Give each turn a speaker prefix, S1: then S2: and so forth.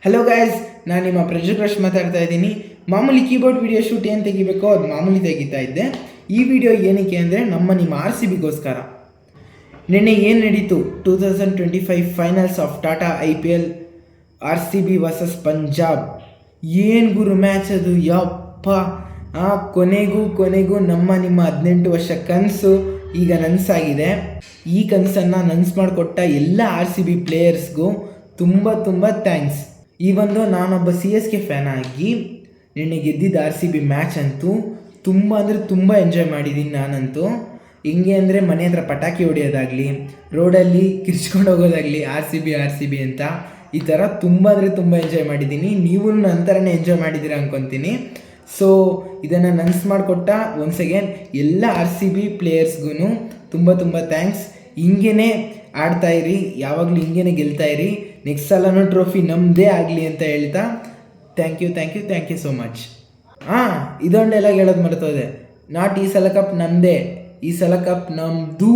S1: Hello guys, ನಾನು ನಿಮ್ಮ pressure crush ಮಾತಾಡ್ತಾ ಇದ್ದೀನಿ. ಮಾಮೂಲಿ ಕೀಬೋರ್ಡ್ ವಿಡಿಯೋ ಶೂಟ್ ಏನು ತೆಗಿಬೇಕೋ ಅದು ಮಾಮೂಲಿ ತೆಗಿತಾ ಇದ್ದೆ. ಈ ವಿಡಿಯೋ ಏನಕ್ಕೆ ಅಂದರೆ ನಿಮ್ಮ RCBಗೋಸ್ಕರ. ನಿನ್ನೆ ಏನು ನಡೀತು 2025 finals of Tata IPL RCB versus Punjab. ಏನು ಗುರು ಮ್ಯಾಚ್ ಅದು, ಯಪ್ಪ. ಕೊನೆಗೂ ನಿಮ್ಮ 18 ವರ್ಷ ಕನಸು ಈಗ ನನಸಾಗಿದೆ. ಈ ಕನಸನ್ನು ನನಸು ಮಾಡಿಕೊಟ್ಟ ಎಲ್ಲ RCB ಪ್ಲೇಯರ್ಸ್ಗೂ ತುಂಬ ಥ್ಯಾಂಕ್ಸ್. ಈ ಒಂದು ನಾನೊಬ್ಬ CSK ಫ್ಯಾನ್ ಆಗಿ ನಿನ್ನೆ ಗೆದ್ದಿದ್ದ RCB ಮ್ಯಾಚ್ ಅಂತೂ ತುಂಬ ಎಂಜಾಯ್ ಮಾಡಿದ್ದೀನಿ ನಾನಂತೂ. ಹಿಂಗೆ ಅಂದರೆ ಮನೆ ಹತ್ರ ಪಟಾಕಿ ಹೊಡೆಯೋದಾಗಲಿ, ರೋಡಲ್ಲಿ ಕಿರ್ಚ್ಕೊಂಡು ಹೋಗೋದಾಗಲಿ RCB ಅಂತ, ಈ ಥರ ತುಂಬ ಎಂಜಾಯ್ ಮಾಡಿದ್ದೀನಿ. ನೀವು ನನ್ನ ಥರನೇ ಎಂಜಾಯ್ ಮಾಡಿದ್ದೀರ ಅಂದ್ಕೊತೀನಿ. ಸೊ ಇದನ್ನು ನನಸು ಮಾಡಿಕೊಟ್ಟ ಒನ್ಸ್ ಅಗೇನ್ ಎಲ್ಲ RCB ಪ್ಲೇಯರ್ಸ್ಗೂ ತುಂಬ ಥ್ಯಾಂಕ್ಸ್. ಹಿಂಗೇ ಆಡ್ತಾಯಿರಿ, ಯಾವಾಗಲೂ ಹಿಂಗೇ ಗೆಲ್ತಾಯಿರಿ. ನೆಕ್ಸ್ಟ್ ಸಲನೂ ಟ್ರೋಫಿ ನಮ್ಮದೇ ಆಗಲಿ ಅಂತ ಹೇಳ್ತಾ ಥ್ಯಾಂಕ್ ಯು ಸೋ ಮಚ್. ಇದೊಂದು ಡೈಲಾಗ್ ಹೇಳೋದು ಮರ್ತೋದೆ. ನಾಟ್ ಈ ಸಲ ಕಪ್ ನಮ್ಮದೇ, ಈ ಸಲ ಕಪ್ ನಮ್ಮದು.